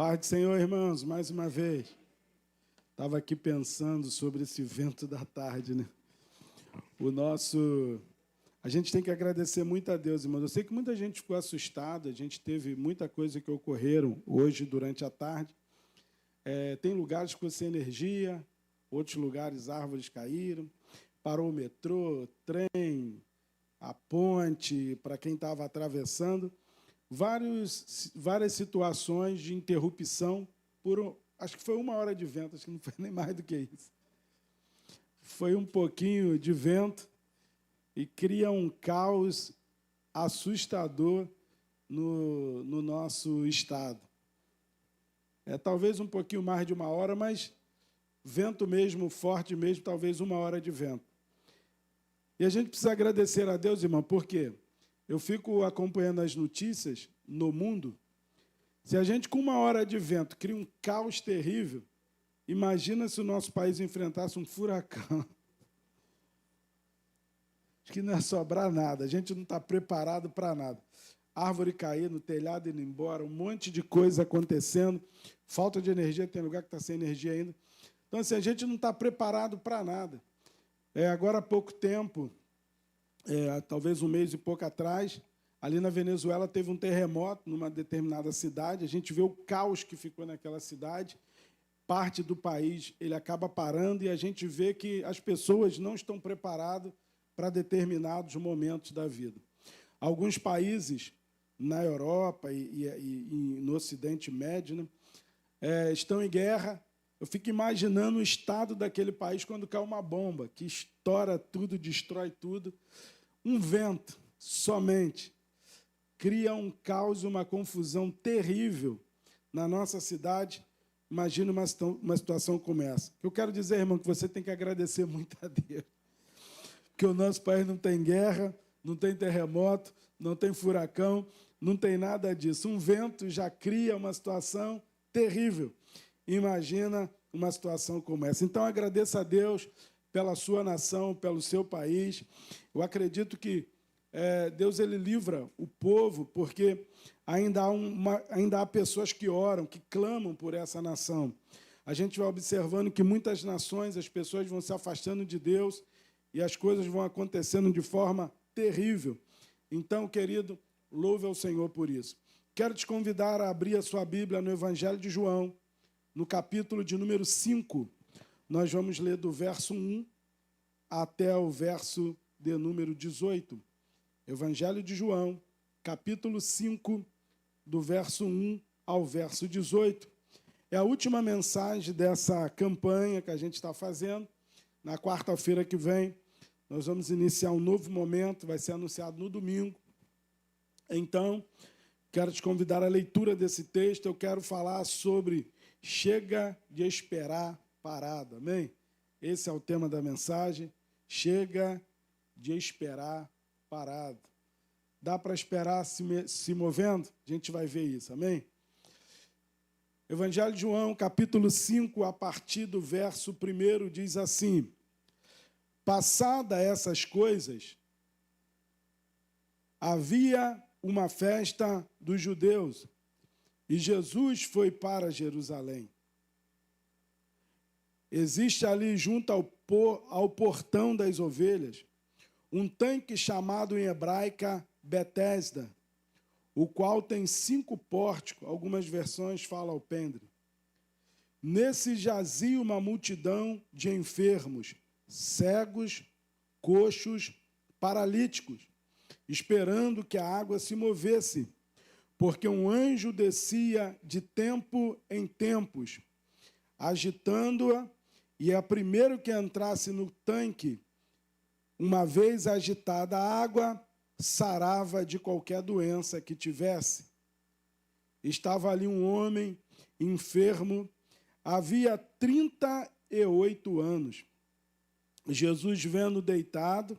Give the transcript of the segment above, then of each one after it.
Paz do Senhor, irmãos, mais uma vez. Estava aqui pensando sobre esse vento da tarde, né? A gente tem que agradecer muito a Deus, irmãos. Eu sei que muita gente ficou assustada, a gente teve muita coisa que ocorreram hoje durante a tarde. Tem lugares que ficou sem energia, outros lugares árvores caíram, parou o metrô, trem, a ponte, para quem estava atravessando. Várias situações de interrupção acho que foi 1 hora de vento, acho que não foi nem mais do que isso. Foi um pouquinho de vento e cria um caos assustador no nosso estado. Talvez um pouquinho mais de 1 hora, mas vento mesmo, forte mesmo, talvez 1 hora de vento. E a gente precisa agradecer a Deus, irmão, por quê? Eu fico acompanhando as notícias no mundo. Se a gente, com 1 hora de vento, cria um caos terrível, imagina se o nosso país enfrentasse um furacão. Acho que não ia sobrar nada. A gente não está preparado para nada. Árvore caindo, telhado indo embora, um monte de coisa acontecendo, falta de energia, tem lugar que está sem energia ainda. Então, assim, a gente não está preparado para nada. Agora há pouco tempo, talvez 1 mês e pouco atrás, ali na Venezuela teve um terremoto numa determinada cidade. A gente vê o caos que ficou naquela cidade. Parte do país ele acaba parando e a gente vê que as pessoas não estão preparadas para determinados momentos da vida. Alguns países na Europa e no Ocidente Médio, né, estão em guerra. Eu fico imaginando o estado daquele país quando cai uma bomba, que estoura tudo, destrói tudo. Um vento somente cria um caos, uma confusão terrível na nossa cidade. Imagina uma situação como essa. Eu quero dizer, irmão, que você tem que agradecer muito a Deus. Porque o nosso país não tem guerra, não tem terremoto, não tem furacão, não tem nada disso. Um vento já cria uma situação terrível. Imagina uma situação como essa. Então, agradeça a Deus pela sua nação, pelo seu país. Eu acredito que Deus ele livra o povo, porque ainda há pessoas que oram, que clamam por essa nação. A gente vai observando que muitas nações, as pessoas vão se afastando de Deus e as coisas vão acontecendo de forma terrível. Então, querido, louve ao Senhor por isso. Quero te convidar a abrir a sua Bíblia no Evangelho de João, no capítulo de número 5. Nós vamos ler do verso 1 até o verso de número 18. Evangelho de João, capítulo 5, do verso 1 ao verso 18. É a última mensagem dessa campanha que a gente está fazendo. Na quarta-feira que vem, nós vamos iniciar um novo momento, vai ser anunciado no domingo. Então, quero te convidar à leitura desse texto. Eu quero falar sobre chega de esperar parado. Amém? Esse é o tema da mensagem. Chega de esperar parado. Dá para esperar se movendo? A gente vai ver isso, amém? Evangelho de João, capítulo 5, a partir do verso 1, diz assim: passada essas coisas, havia uma festa dos judeus, e Jesus foi para Jerusalém. Existe ali, junto ao portão das ovelhas, um tanque chamado em hebraica Betesda, o qual tem 5 pórticos, algumas versões falam alpendre. Nesse jazia uma multidão de enfermos, cegos, coxos, paralíticos, esperando que a água se movesse, porque um anjo descia de tempo em tempos, agitando-a, e a primeiro que entrasse no tanque, uma vez agitada a água, sarava de qualquer doença que tivesse. Estava ali um homem enfermo, havia 38 anos. Jesus, vendo deitado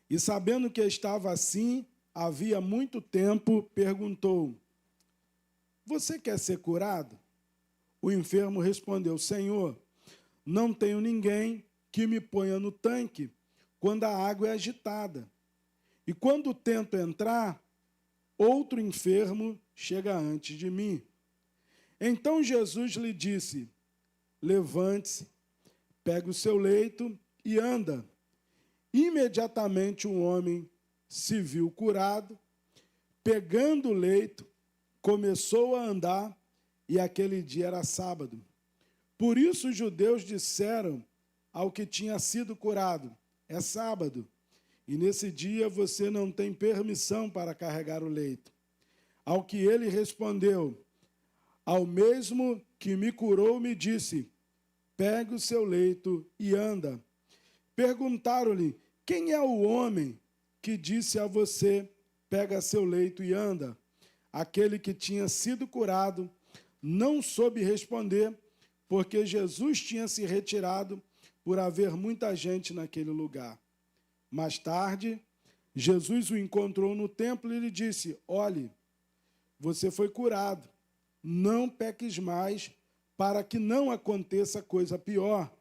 e sabendo que estava assim, havia muito tempo, perguntou: você quer ser curado? O enfermo respondeu: Senhor, não tenho ninguém que me ponha no tanque quando a água é agitada. E quando tento entrar, outro enfermo chega antes de mim. Então Jesus lhe disse: levante-se, pegue o seu leito e anda. Imediatamente o homem se viu curado, pegando o leito, começou a andar, e aquele dia era sábado. Por isso os judeus disseram ao que tinha sido curado: é sábado, e nesse dia você não tem permissão para carregar o leito. Ao que ele respondeu: ao mesmo que me curou, me disse: pegue o seu leito e anda. Perguntaram-lhe: quem é o homem que disse a você: pega seu leito e anda? Aquele que tinha sido curado não soube responder, porque Jesus tinha se retirado por haver muita gente naquele lugar. Mais tarde, Jesus o encontrou no templo e lhe disse: olhe, você foi curado, não peques mais, para que não aconteça coisa pior.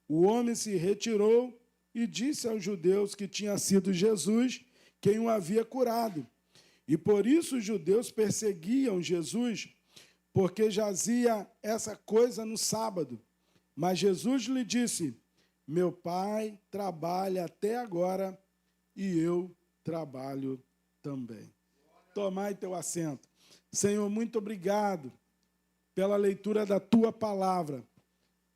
O homem se retirou e disse aos judeus que tinha sido Jesus quem o havia curado. E por isso os judeus perseguiam Jesus, porque jazia essa coisa no sábado. Mas Jesus lhe disse: meu Pai trabalha até agora e eu trabalho também. Tomai teu assento. Senhor, muito obrigado pela leitura da tua palavra.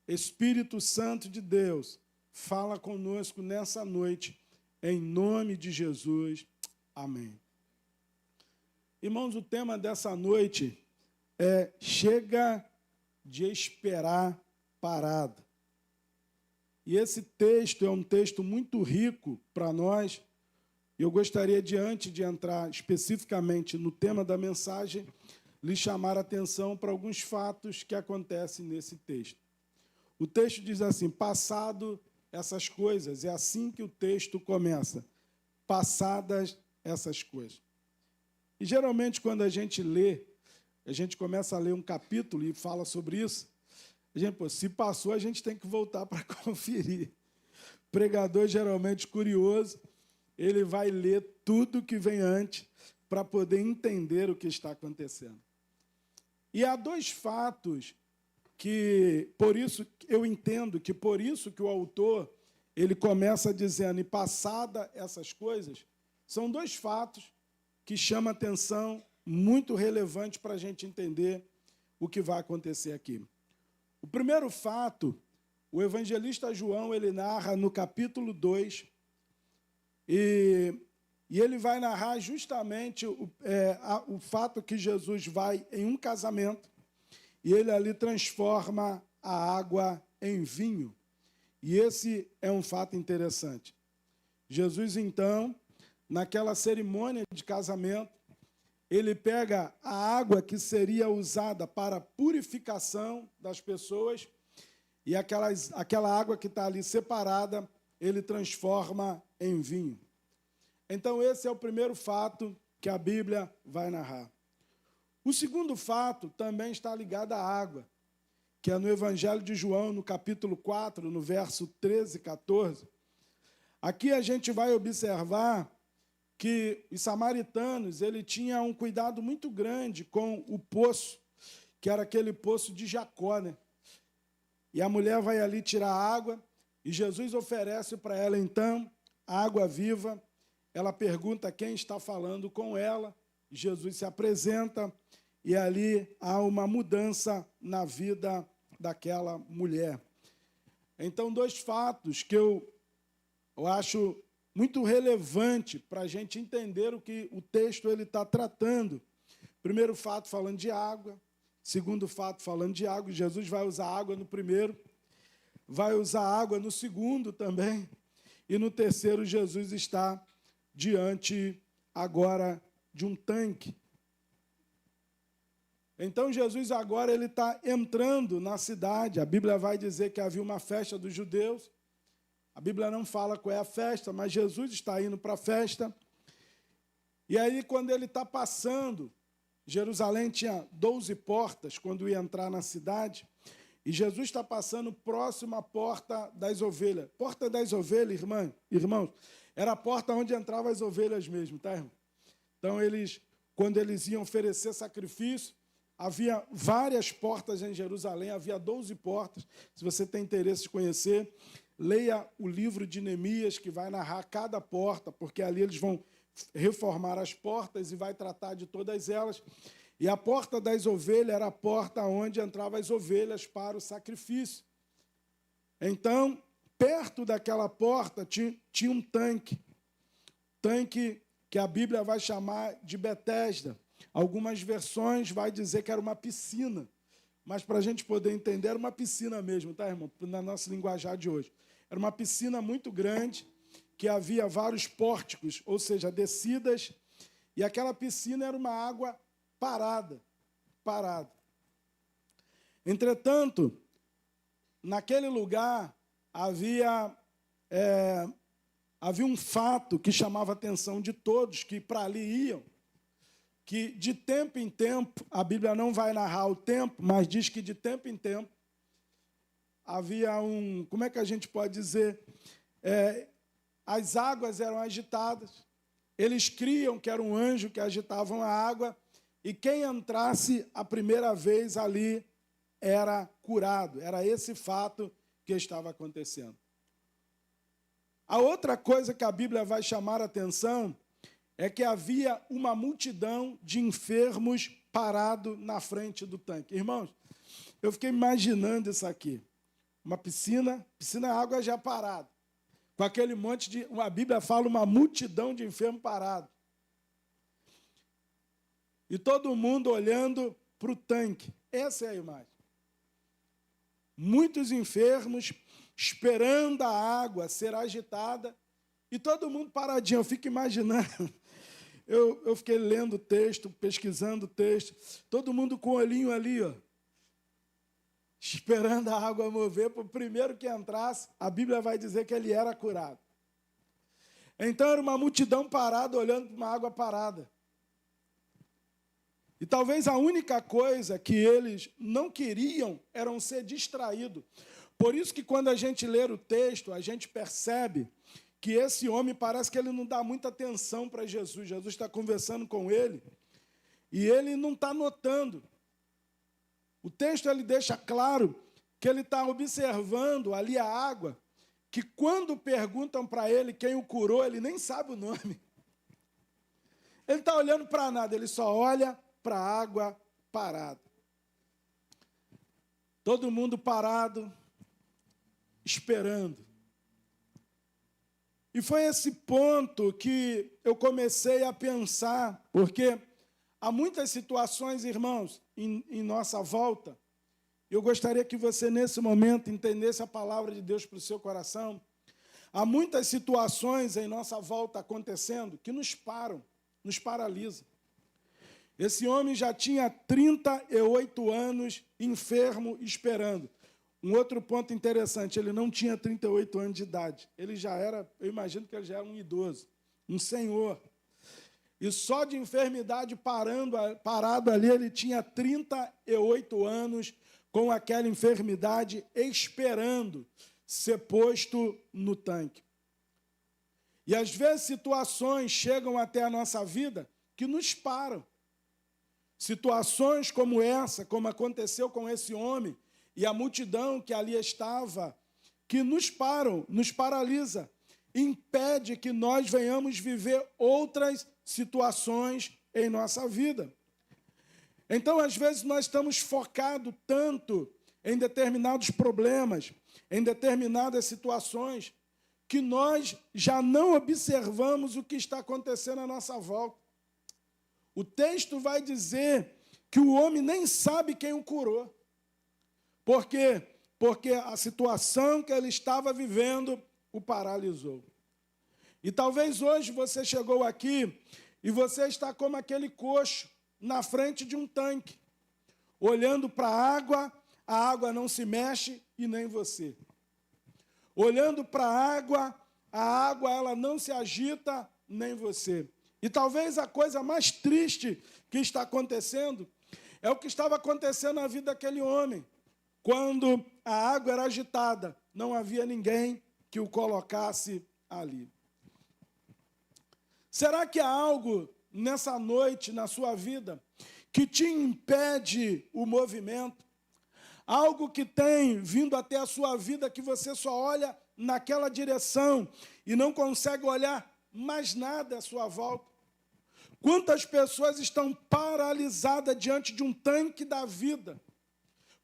Espírito Santo de Deus, fala conosco nessa noite, em nome de Jesus. Amém. Irmãos, o tema dessa noite é: chega de esperar parado. E esse texto é um texto muito rico para nós. Eu gostaria, antes de entrar especificamente no tema da mensagem, lhe chamar a atenção para alguns fatos que acontecem nesse texto. O texto diz assim: passado essas coisas, é assim que o texto começa, passadas essas coisas. E geralmente quando a gente lê, a gente começa a ler um capítulo e fala sobre isso, a gente, se passou, a gente tem que voltar para conferir. O pregador, geralmente curioso, ele vai ler tudo que vem antes para poder entender o que está acontecendo. E há dois fatos que, por isso, eu entendo que por isso que o autor, ele começa dizendo: e passada essas coisas, são dois fatos que chamam atenção, muito relevante para a gente entender o que vai acontecer aqui. O primeiro fato, o evangelista João, ele narra no capítulo 2, e ele vai narrar justamente o fato que Jesus vai em um casamento e ele ali transforma a água em vinho. E esse é um fato interessante. Jesus, então, naquela cerimônia de casamento, ele pega a água que seria usada para a purificação das pessoas e aquela água que está ali separada, ele transforma em vinho. Então, esse é o primeiro fato que a Bíblia vai narrar. O segundo fato também está ligado à água, que é no Evangelho de João, no capítulo 4, no verso 13 e 14. Aqui a gente vai observar que os samaritanos, ele tinha um cuidado muito grande com o poço, que era aquele poço de Jacó, né? E a mulher vai ali tirar água, e Jesus oferece para ela, então, água viva. Ela pergunta quem está falando com ela, Jesus se apresenta, e ali há uma mudança na vida daquela mulher. Então, dois fatos que eu acho muito relevante para a gente entender o que o texto está tratando. Primeiro fato falando de água, segundo fato falando de água. Jesus vai usar água no primeiro, vai usar água no segundo também, e no terceiro Jesus está diante agora de um tanque. Então Jesus agora ele está entrando na cidade. A Bíblia vai dizer que havia uma festa dos judeus. A Bíblia não fala qual é a festa, mas Jesus está indo para a festa. E aí, quando ele está passando, Jerusalém tinha 12 portas quando ia entrar na cidade, e Jesus está passando próximo à porta das ovelhas. Porta das ovelhas, irmãos, era a porta onde entravam as ovelhas mesmo, tá, irmão? Então, quando eles iam oferecer sacrifício, havia várias portas em Jerusalém, havia 12 portas. Se você tem interesse de conhecer, leia o livro de Neemias, que vai narrar cada porta, porque ali eles vão reformar as portas e vai tratar de todas elas. E a porta das ovelhas era a porta onde entravam as ovelhas para o sacrifício. Então, perto daquela porta tinha um tanque que a Bíblia vai chamar de Betesda. Algumas versões vai dizer que era uma piscina, mas para a gente poder entender, era uma piscina mesmo, tá, irmão? Na nossa linguajar de hoje. Era uma piscina muito grande, que havia vários pórticos, ou seja, descidas, e aquela piscina era uma água parada. Entretanto, naquele lugar havia um fato que chamava a atenção de todos que para ali iam, que de tempo em tempo, a Bíblia não vai narrar o tempo, mas diz que de tempo em tempo havia como é que a gente pode dizer? As águas eram agitadas, eles criam que era um anjo que agitavam a água, e quem entrasse a primeira vez ali era curado. Era esse fato que estava acontecendo. A outra coisa que a Bíblia vai chamar a atenção é que havia uma multidão de enfermos parado na frente do tanque. Irmãos, eu fiquei imaginando isso aqui. Uma piscina, água já parada. Com aquele monte de... A Bíblia fala uma multidão de enfermos parados. E todo mundo olhando para o tanque. Essa é a imagem. Muitos enfermos esperando a água ser agitada e todo mundo paradinho. Eu fico imaginando. Eu fiquei lendo o texto, pesquisando o texto. Todo mundo com o olhinho ali, ó, esperando a água mover. Para o primeiro que entrasse, a Bíblia vai dizer que ele era curado. Então era uma multidão parada, olhando para uma água parada. E talvez a única coisa que eles não queriam era ser distraídos. Por isso que quando a gente lê o texto, a gente percebe que esse homem parece que ele não dá muita atenção para Jesus. Jesus está conversando com ele e ele não está notando. O texto ele deixa claro que ele está observando ali a água, que quando perguntam para ele quem o curou, ele nem sabe o nome. Ele está olhando para nada, ele só olha para a água parada. Todo mundo parado, esperando. E foi esse ponto que eu comecei a pensar, porque há muitas situações, irmãos, em nossa volta. Eu gostaria que você, nesse momento, entendesse a palavra de Deus para o seu coração. Há muitas situações em nossa volta acontecendo que nos param, nos paralisam. Esse homem já tinha 38 anos enfermo, esperando. Um outro ponto interessante, ele não tinha 38 anos de idade. Ele já era, eu imagino que ele já era um idoso, um senhor. E só de enfermidade parado ali, ele tinha 38 anos com aquela enfermidade, esperando ser posto no tanque. E às vezes situações chegam até a nossa vida que nos param. Situações como essa, como aconteceu com esse homem, e a multidão que ali estava, que nos param, nos paralisa, impede que nós venhamos viver outras situações em nossa vida. Então, às vezes, nós estamos focados tanto em determinados problemas, em determinadas situações, que nós já não observamos o que está acontecendo à nossa volta. O texto vai dizer que o homem nem sabe quem o curou. Por quê? Porque a situação que ele estava vivendo o paralisou. E talvez hoje você chegou aqui e você está como aquele coxo na frente de um tanque, olhando para a água não se mexe e nem você. Olhando para a água ela não se agita, nem você. E talvez a coisa mais triste que está acontecendo é o que estava acontecendo na vida daquele homem. Quando a água era agitada, não havia ninguém que o colocasse ali. Será que há algo nessa noite, na sua vida, que te impede o movimento, algo que tem vindo até a sua vida que você só olha naquela direção e não consegue olhar mais nada à sua volta. Quantas pessoas estão paralisadas diante de um tanque da vida?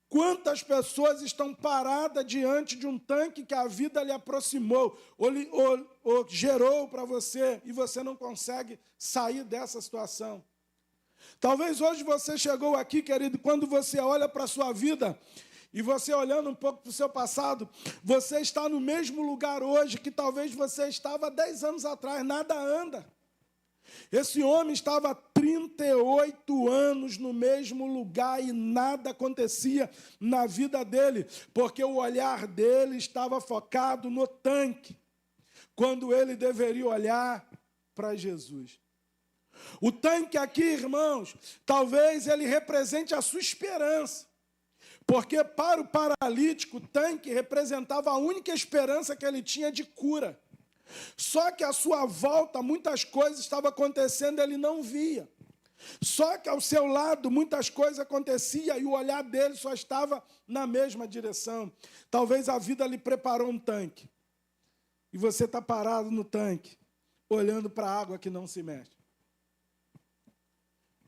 Quantas pessoas estão paradas diante de um tanque que a vida lhe aproximou, ou gerou para você, e você não consegue sair dessa situação? Talvez hoje você chegou aqui, querido, quando você olha para a sua vida, e você olhando um pouco para o seu passado, você está no mesmo lugar hoje que talvez você estava 10 anos atrás, nada anda. Esse homem estava há 38 anos no mesmo lugar e nada acontecia na vida dele, porque o olhar dele estava focado no tanque, quando ele deveria olhar para Jesus. O tanque aqui, irmãos, talvez ele represente a sua esperança, porque para o paralítico, o tanque representava a única esperança que ele tinha de cura. Só que à sua volta muitas coisas estavam acontecendo, ele não via. Só que ao seu lado muitas coisas aconteciam e o olhar dele só estava na mesma direção. Talvez a vida lhe preparou um tanque. E você está parado no tanque, olhando para a água que não se mexe.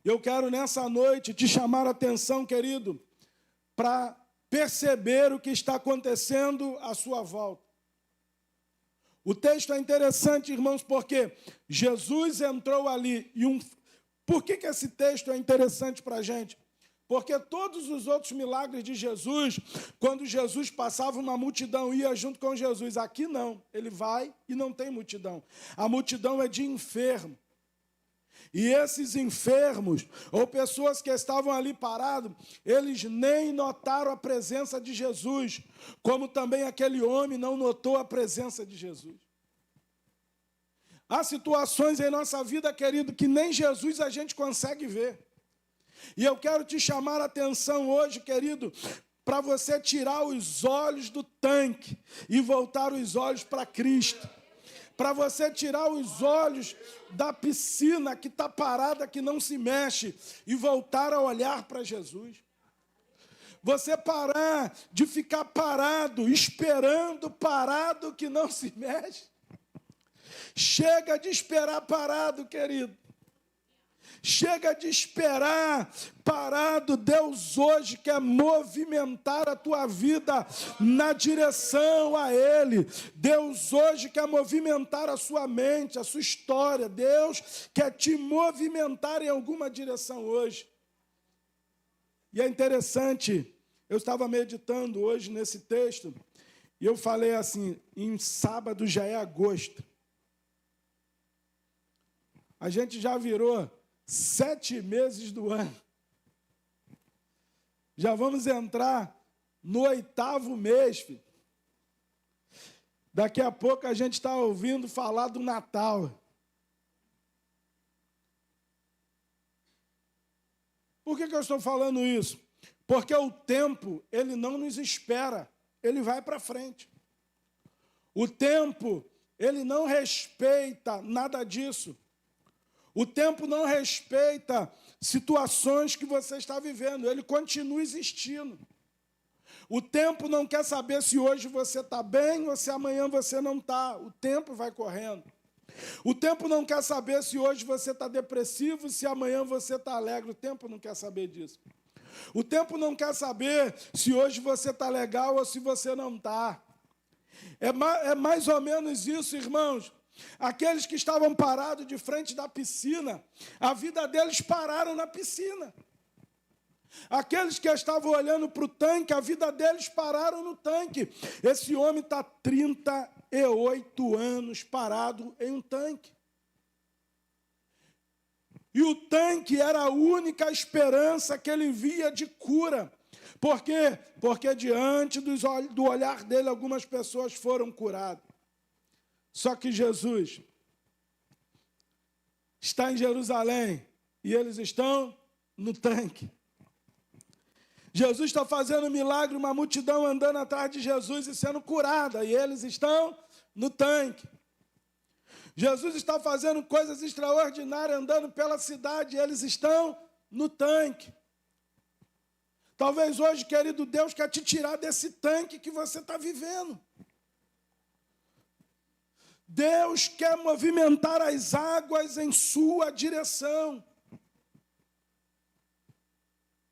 Eu quero nessa noite te chamar a atenção, querido, para perceber o que está acontecendo à sua volta. O texto é interessante, irmãos, porque Jesus entrou ali. Por que esse texto é interessante para a gente? Porque todos os outros milagres de Jesus, quando Jesus passava, uma multidão ia junto com Jesus. Aqui não, ele vai e não tem multidão. A multidão é de enfermo. E esses enfermos, ou pessoas que estavam ali parados, eles nem notaram a presença de Jesus, como também aquele homem não notou a presença de Jesus. Há situações em nossa vida, querido, que nem Jesus a gente consegue ver. E eu quero te chamar a atenção hoje, querido, para você tirar os olhos do tanque e voltar os olhos para Cristo. Para você tirar os olhos da piscina que está parada, que não se mexe, e voltar a olhar para Jesus. Você parar de ficar parado, esperando parado que não se mexe. Chega de esperar parado, querido. Chega de esperar parado. Deus hoje quer movimentar a tua vida na direção a Ele. Deus hoje quer movimentar a sua mente, a sua história. Deus quer te movimentar em alguma direção hoje. E é interessante, eu estava meditando hoje nesse texto, e eu falei assim, em sábado já é agosto. A gente já virou 7 meses do ano. Já vamos entrar no 8º mês, filho. Daqui a pouco a gente está ouvindo falar do Natal. Por que eu estou falando isso? Porque o tempo, ele não nos espera, ele vai para frente. O tempo, ele não respeita nada disso. O tempo não respeita situações que você está vivendo, ele continua existindo. O tempo não quer saber se hoje você está bem ou se amanhã você não está. O tempo vai correndo. O tempo não quer saber se hoje você está depressivo, se amanhã você está alegre. O tempo não quer saber disso. O tempo não quer saber se hoje você está legal ou se você não está. É mais ou menos isso, irmãos. Aqueles que estavam parados de frente da piscina, a vida deles pararam na piscina. Aqueles que estavam olhando para o tanque, a vida deles pararam no tanque. Esse homem está 38 anos parado em um tanque. E o tanque era a única esperança que ele via de cura. Por quê? Porque diante do olhar dele, algumas pessoas foram curadas. Só que Jesus está em Jerusalém e eles estão no tanque. Jesus está fazendo um milagre, uma multidão andando atrás de Jesus e sendo curada, e eles estão no tanque. Jesus está fazendo coisas extraordinárias andando pela cidade, e eles estão no tanque. Talvez hoje, querido, Deus quer te tirar desse tanque que você está vivendo. Deus quer movimentar as águas em sua direção.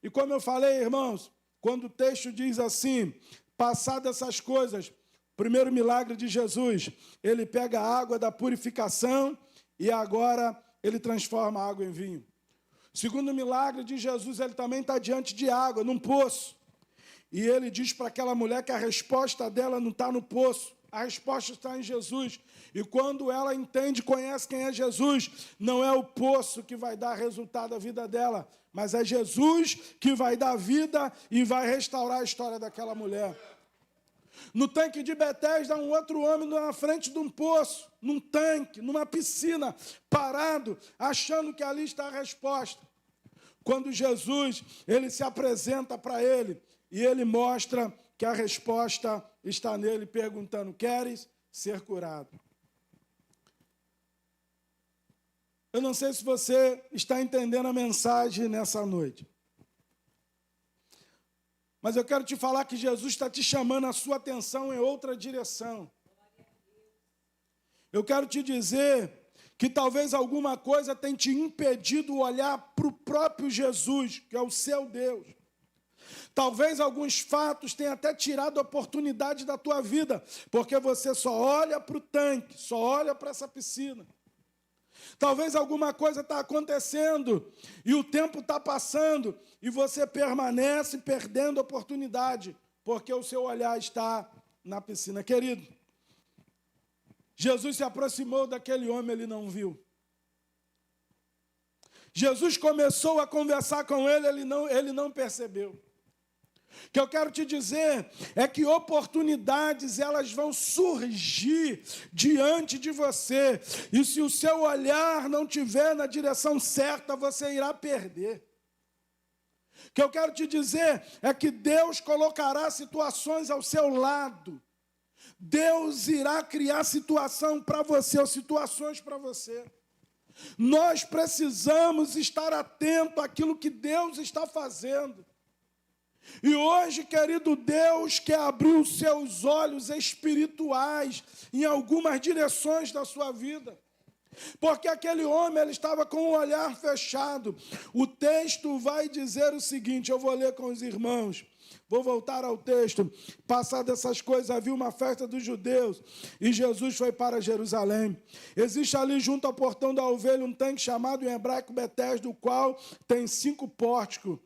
E como eu falei, irmãos, quando o texto diz assim, passadas essas coisas, primeiro milagre de Jesus, ele pega a água da purificação e agora ele transforma a água em vinho. Segundo milagre de Jesus, ele também está diante de água, num poço. E ele diz para aquela mulher que a resposta dela não está no poço, a resposta está em Jesus. E quando ela entende, conhece quem é Jesus, não é o poço que vai dar resultado à vida dela, mas é Jesus que vai dar vida e vai restaurar a história daquela mulher. No tanque de Betesda, um outro homem na frente de um poço, num tanque, numa piscina, parado, achando que ali está a resposta. Quando Jesus, ele se apresenta para ele, e ele mostra que a resposta está nele, perguntando, queres ser curado? Eu não sei se você está entendendo a mensagem nessa noite. Mas eu quero te falar que Jesus está te chamando a sua atenção em outra direção. Eu quero te dizer que talvez alguma coisa tenha te impedido olhar para o próprio Jesus, que é o seu Deus. Talvez alguns fatos tenham até tirado a oportunidade da tua vida, porque você só olha para o tanque, só olha para essa piscina. Talvez alguma coisa está acontecendo e o tempo está passando e você permanece perdendo a oportunidade, porque o seu olhar está na piscina. Querido, Jesus se aproximou daquele homem, ele não viu. Jesus começou a conversar com ele, ele não percebeu. O que eu quero te dizer é que oportunidades, elas vão surgir diante de você. E se o seu olhar não estiver na direção certa, você irá perder. O que eu quero te dizer é que Deus colocará situações ao seu lado. Deus irá criar situação para você, ou situações para você. Nós precisamos estar atentos àquilo que Deus está fazendo. E hoje, querido, Deus quer abrir os seus olhos espirituais em algumas direções da sua vida. Porque aquele homem, ele estava com o olhar fechado. O texto vai dizer o seguinte, eu vou ler com os irmãos. Vou voltar ao texto. Passadas essas coisas, havia uma festa dos judeus e Jesus foi para Jerusalém. Existe ali junto ao portão da ovelha um tanque chamado em hebraico Betesda, do qual tem 5 pórticos.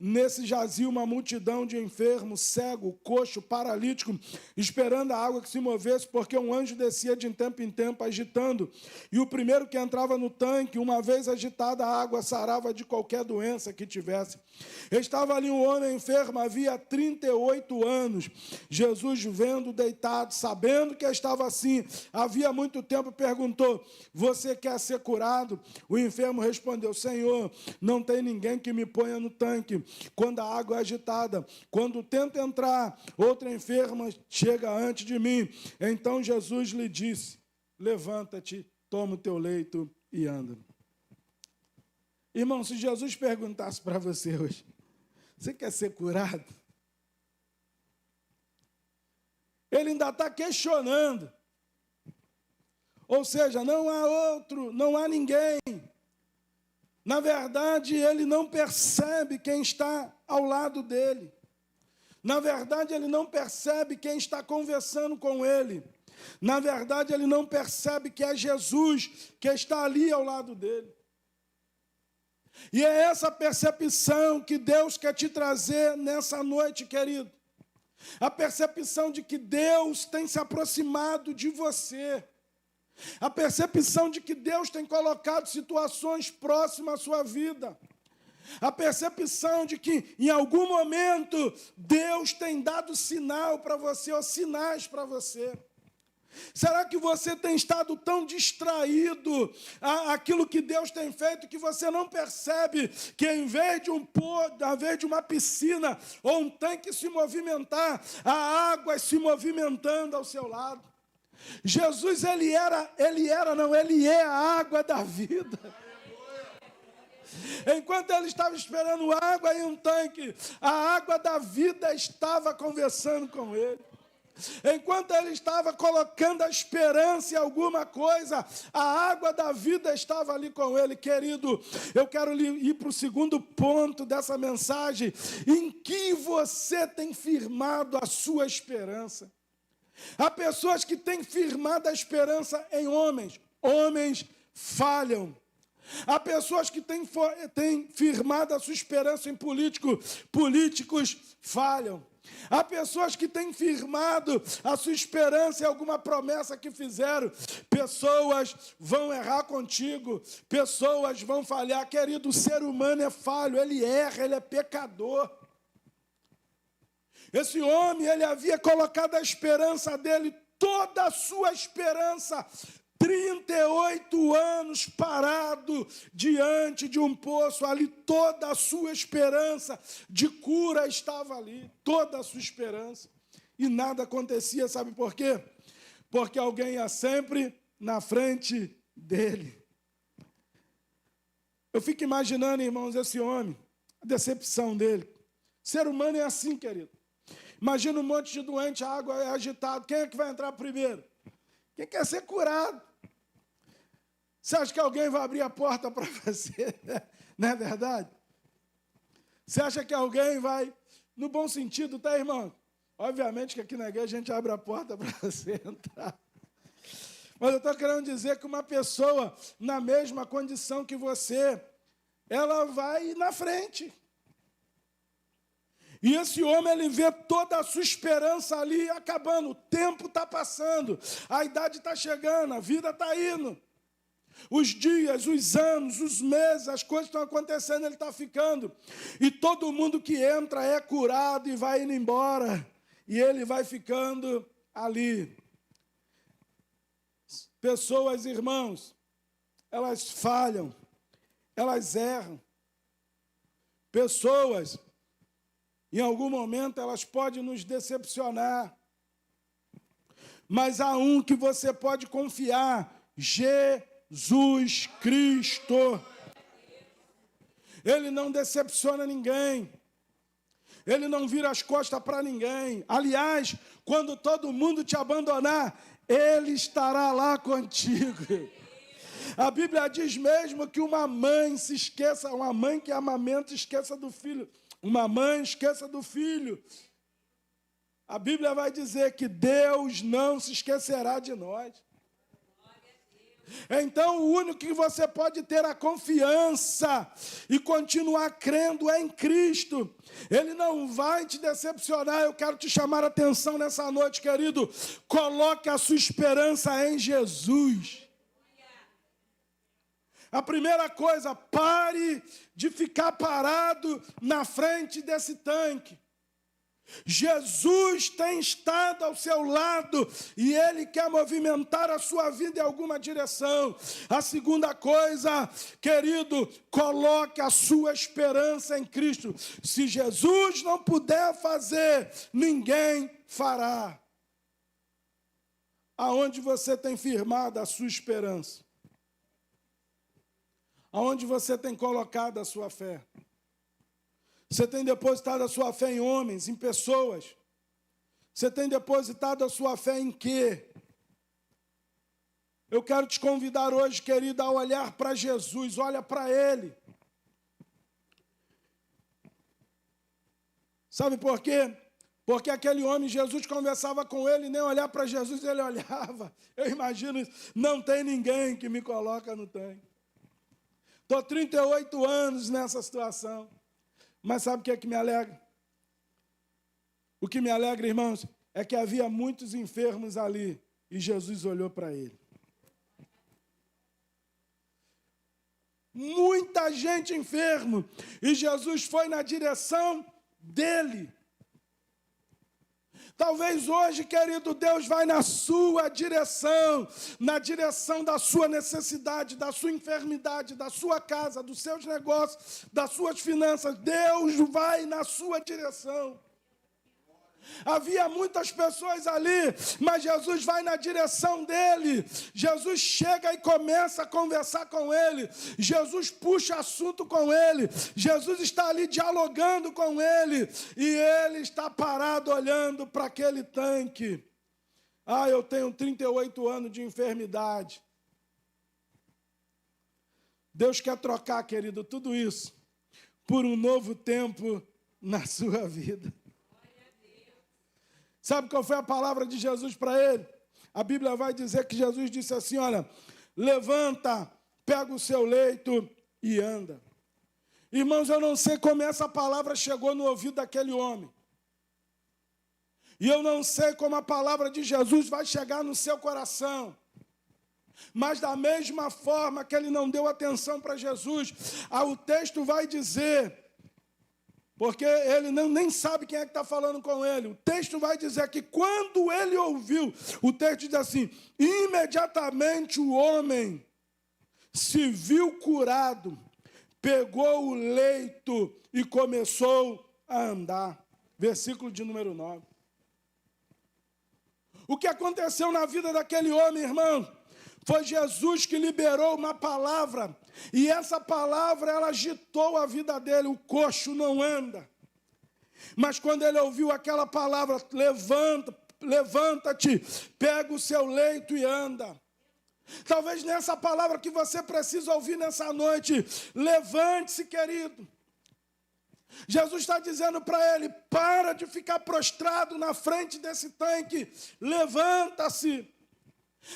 Nesse jazia uma multidão de enfermos, cego, coxo, paralítico, esperando a água que se movesse, porque um anjo descia de tempo em tempo, agitando. E o primeiro que entrava no tanque, uma vez agitada a água, sarava de qualquer doença que tivesse. Estava ali um homem enfermo, havia 38 anos. Jesus, vendo deitado, sabendo que estava assim, havia muito tempo, perguntou, você quer ser curado? O enfermo respondeu, Senhor, não tem ninguém que me ponha no tanque quando a água é agitada. Quando tenta entrar, outra enferma chega antes de mim. Então Jesus lhe disse, levanta-te, toma o teu leito e anda. Irmão, se Jesus perguntasse para você hoje, você quer ser curado? Ele ainda está questionando. Ou seja, não há outro, não há ninguém. Na verdade, ele não percebe quem está ao lado dele. Na verdade, ele não percebe quem está conversando com ele. Na verdade, ele não percebe que é Jesus que está ali ao lado dele. E é essa percepção que Deus quer te trazer nessa noite, querido. A percepção de que Deus tem se aproximado de você. A percepção de que Deus tem colocado situações próximas à sua vida. A percepção de que, em algum momento, Deus tem dado sinal para você, ou sinais para você. Será que você tem estado tão distraído àquilo que Deus tem feito que você não percebe que, em vez de uma piscina ou um tanque se movimentar, a água se movimentando ao seu lado? Jesus, ele é a água da vida. Enquanto ele estava esperando água em um tanque, a água da vida estava conversando com ele. Enquanto ele estava colocando a esperança em alguma coisa, a água da vida estava ali com ele. Querido, eu quero ir para o segundo ponto dessa mensagem. Em que você tem firmado a sua esperança? Há pessoas que têm firmado a esperança em homens. Homens falham. Há pessoas que têm firmado a sua esperança em políticos. Políticos falham. Há pessoas que têm firmado a sua esperança em alguma promessa que fizeram. Pessoas vão errar contigo. Pessoas vão falhar. Querido, o ser humano é falho. Ele erra, ele é pecador. Esse homem, ele havia colocado a esperança dele, toda a sua esperança, 38 anos parado diante de um poço ali, toda a sua esperança de cura estava ali, toda a sua esperança, e nada acontecia, sabe por quê? Porque alguém ia sempre na frente dele. Eu fico imaginando, irmãos, esse homem, a decepção dele. O ser humano é assim, querido. Imagina um monte de doente, a água é agitada. Quem é que vai entrar primeiro? Quem quer ser curado? Você acha que alguém vai abrir a porta para você? Não é verdade? Você acha que alguém vai... No bom sentido, tá, irmão? Obviamente que aqui na igreja a gente abre a porta para você entrar. Mas eu estou querendo dizer que uma pessoa na mesma condição que você, ela vai na frente. E esse homem, ele vê toda a sua esperança ali acabando. O tempo está passando, a idade está chegando, a vida está indo. Os dias, os anos, os meses, as coisas estão acontecendo, ele está ficando. E todo mundo que entra é curado e vai indo embora. E ele vai ficando ali. Pessoas, irmãos, elas falham, elas erram. Pessoas, em algum momento, elas podem nos decepcionar. Mas há um que você pode confiar, Jesus Cristo. Ele não decepciona ninguém. Ele não vira as costas para ninguém. Aliás, quando todo mundo te abandonar, Ele estará lá contigo. A Bíblia diz mesmo que uma mãe se esqueça, uma mãe que amamenta esqueça do filho. Uma mãe esqueça do filho. A Bíblia vai dizer que Deus não se esquecerá de nós. Então, o único que você pode ter a confiança e continuar crendo é em Cristo. Ele não vai te decepcionar. Eu quero te chamar a atenção nessa noite, querido. Coloque a sua esperança em Jesus. A primeira coisa, pare de ficar parado na frente desse tanque. Jesus tem estado ao seu lado e Ele quer movimentar a sua vida em alguma direção. A segunda coisa, querido, coloque a sua esperança em Cristo. Se Jesus não puder fazer, ninguém fará. Aonde você tem firmado a sua esperança? Aonde você tem colocado a sua fé? Você tem depositado a sua fé em homens, em pessoas? Você tem depositado a sua fé em quê? Eu quero te convidar hoje, querido, a olhar para Jesus. Olha para Ele. Sabe por quê? Porque aquele homem, Jesus conversava com ele, e nem olhar para Jesus ele olhava. Eu imagino isso. Não tem ninguém que me coloca no tanque. Estou 38 anos nessa situação. Mas sabe o que é que me alegra? O que me alegra, irmãos, é que havia muitos enfermos ali e Jesus olhou para ele. Muita gente enferma e Jesus foi na direção dele. Talvez hoje, querido, Deus vai na sua direção, na direção da sua necessidade, da sua enfermidade, da sua casa, dos seus negócios, das suas finanças. Deus vai na sua direção. Havia muitas pessoas ali, mas Jesus vai na direção dele. Jesus chega e começa a conversar com ele. Jesus puxa assunto com ele. Jesus está ali dialogando com ele. E ele está parado olhando para aquele tanque. Eu tenho 38 anos de enfermidade. Deus quer trocar, querido, tudo isso por um novo tempo na sua vida. Sabe qual foi a palavra de Jesus para ele? A Bíblia vai dizer que Jesus disse assim, olha, levanta, pega o seu leito e anda. Irmãos, eu não sei como essa palavra chegou no ouvido daquele homem. E eu não sei como a palavra de Jesus vai chegar no seu coração. Mas da mesma forma que ele não deu atenção para Jesus, o texto vai dizer, porque ele nem sabe quem é que está falando com ele, o texto vai dizer que quando ele ouviu, o texto diz assim, imediatamente o homem se viu curado, pegou o leito e começou a andar. Versículo de número 9. O que aconteceu na vida daquele homem, irmão? Foi Jesus que liberou uma palavra, e essa palavra, ela agitou a vida dele. O coxo não anda. Mas quando ele ouviu aquela palavra, levanta-te, pega o seu leito e anda. Talvez nessa palavra que você precisa ouvir nessa noite, levante-se, querido. Jesus está dizendo para ele, para de ficar prostrado na frente desse tanque, levanta-se.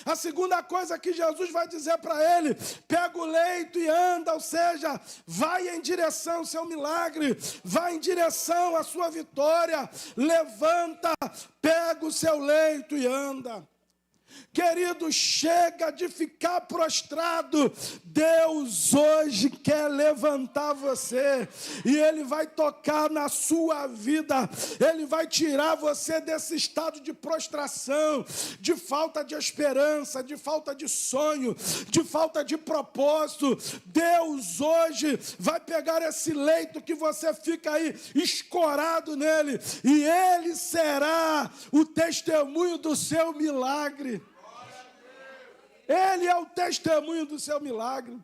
A segunda coisa que Jesus vai dizer para ele, pega o leito e anda, ou seja, vai em direção ao seu milagre, vai em direção à sua vitória, levanta, pega o seu leito e anda. Querido, chega de ficar prostrado. Deus hoje quer levantar você. E Ele vai tocar na sua vida. Ele vai tirar você desse estado de prostração, de falta de esperança, de falta de sonho, de falta de propósito. Deus hoje vai pegar esse leito que você fica aí escorado nele. E Ele será o testemunho do seu milagre. Ele é o testemunho do seu milagre.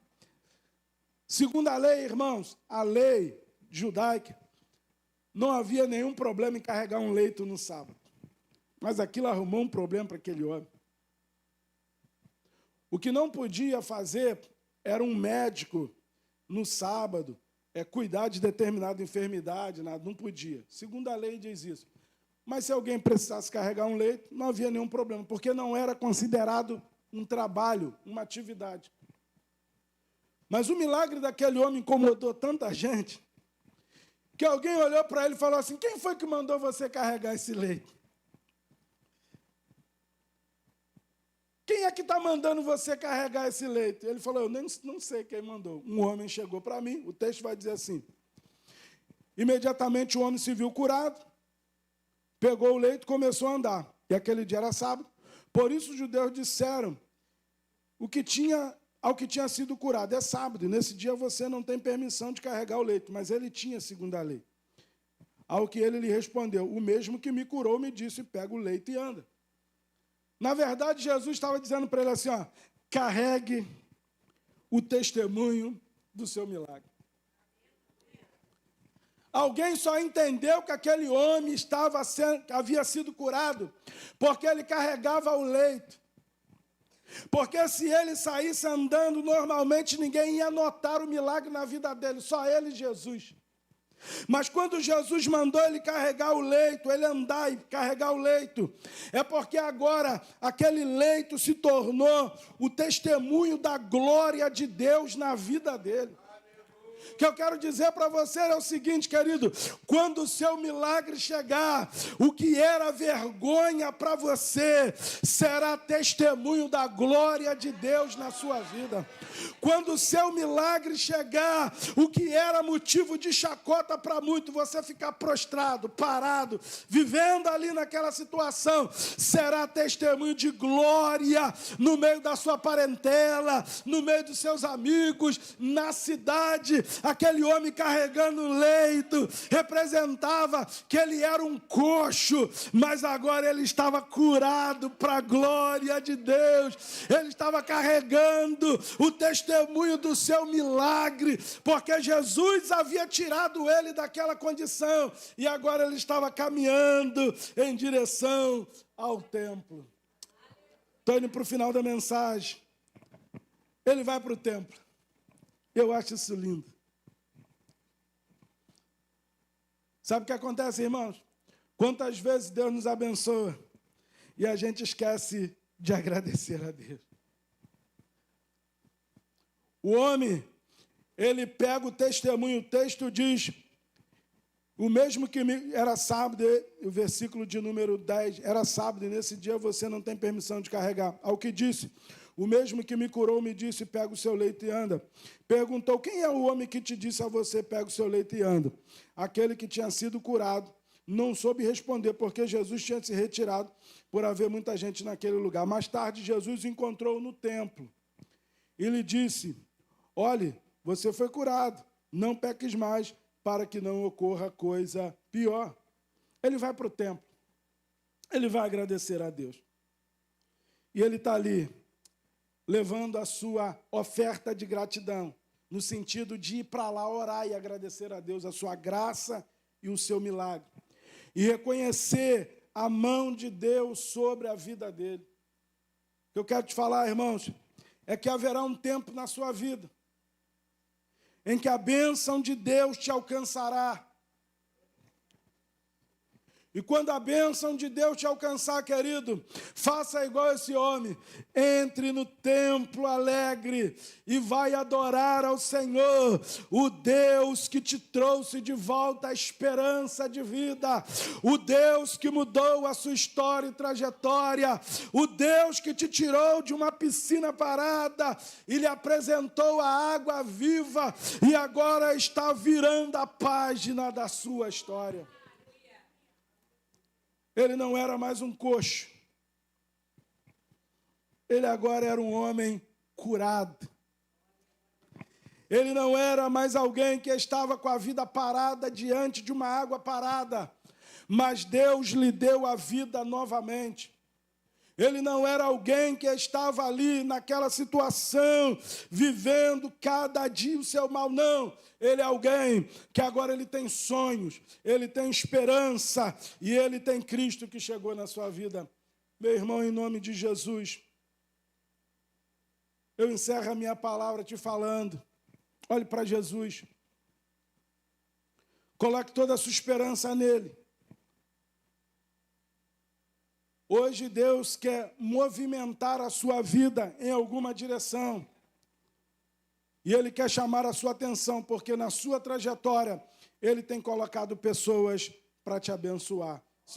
Segundo a lei, irmãos, a lei judaica, não havia nenhum problema em carregar um leito no sábado. Mas aquilo arrumou um problema para aquele homem. O que não podia fazer era um médico no sábado cuidar de determinada enfermidade, nada, não podia. Segundo a lei diz isso. Mas se alguém precisasse carregar um leito, não havia nenhum problema, porque não era considerado um trabalho, uma atividade. Mas o milagre daquele homem incomodou tanta gente, que alguém olhou para ele e falou assim, quem foi que mandou você carregar esse leito? Quem é que está mandando você carregar esse leito? Ele falou, eu não sei quem mandou. Um homem chegou para mim, o texto vai dizer assim, imediatamente o homem se viu curado, pegou o leito e começou a andar. E aquele dia era sábado. Por isso os judeus disseram ao que tinha sido curado, é sábado, e nesse dia você não tem permissão de carregar o leito, mas ele tinha, segundo a lei. Ao que ele lhe respondeu, o mesmo que me curou me disse, pega o leito e anda. Na verdade, Jesus estava dizendo para ele assim, carregue o testemunho do seu milagre. Alguém só entendeu que aquele homem havia sido curado porque ele carregava o leito. Porque se ele saísse andando normalmente, ninguém ia notar o milagre na vida dele, só ele e Jesus. Mas quando Jesus mandou ele carregar o leito, ele andar e carregar o leito, é porque agora aquele leito se tornou o testemunho da glória de Deus na vida dele. O que eu quero dizer para você é o seguinte, querido, quando o seu milagre chegar, o que era vergonha para você será testemunho da glória de Deus na sua vida. Quando o seu milagre chegar, o que era motivo de chacota para muito, você ficar prostrado, parado, vivendo ali naquela situação, será testemunho de glória no meio da sua parentela, no meio dos seus amigos, na cidade. aquele homem carregando o leito, representava que ele era um coxo, mas agora ele estava curado para a glória de Deus. Ele estava carregando o testemunho do seu milagre, porque Jesus havia tirado ele daquela condição, e agora ele estava caminhando em direção ao templo. Estou indo para o final da mensagem. Ele vai para o templo. Eu acho isso lindo. Sabe o que acontece, irmãos? Quantas vezes Deus nos abençoa e a gente esquece de agradecer a Deus. O homem, ele pega o testemunho, o texto diz, o mesmo que era sábado, o versículo de número 10, era sábado e nesse dia você não tem permissão de carregar. Ao que disse, o mesmo que me curou me disse, pega o seu leito e anda. Perguntou, quem é o homem que te disse a você, pega o seu leito e anda? Aquele que tinha sido curado não soube responder, porque Jesus tinha se retirado por haver muita gente naquele lugar. Mais tarde, Jesus o encontrou no templo e lhe disse, olhe, você foi curado, não peques mais, para que não ocorra coisa pior. Ele vai para o templo, ele vai agradecer a Deus. E ele está ali, levando a sua oferta de gratidão, no sentido de ir para lá orar e agradecer a Deus a sua graça e o seu milagre. E reconhecer a mão de Deus sobre a vida dele. O que eu quero te falar, irmãos, é que haverá um tempo na sua vida em que a bênção de Deus te alcançará. E quando a bênção de Deus te alcançar, querido, faça igual esse homem. Entre no templo alegre e vai adorar ao Senhor, o Deus que te trouxe de volta a esperança de vida, o Deus que mudou a sua história e trajetória, o Deus que te tirou de uma piscina parada e lhe apresentou a água viva e agora está virando a página da sua história. Ele não era mais um coxo. Ele agora era um homem curado. Ele não era mais alguém que estava com a vida parada diante de uma água parada, mas Deus lhe deu a vida novamente. Ele não era alguém que estava ali naquela situação, vivendo cada dia o seu mal, não. Ele é alguém que agora ele tem sonhos, ele tem esperança e ele tem Cristo que chegou na sua vida. Meu irmão, em nome de Jesus, eu encerro a minha palavra te falando, olhe para Jesus, coloque toda a sua esperança nele. Hoje Deus quer movimentar a sua vida em alguma direção. E Ele quer chamar a sua atenção, porque na sua trajetória Ele tem colocado pessoas para te abençoar.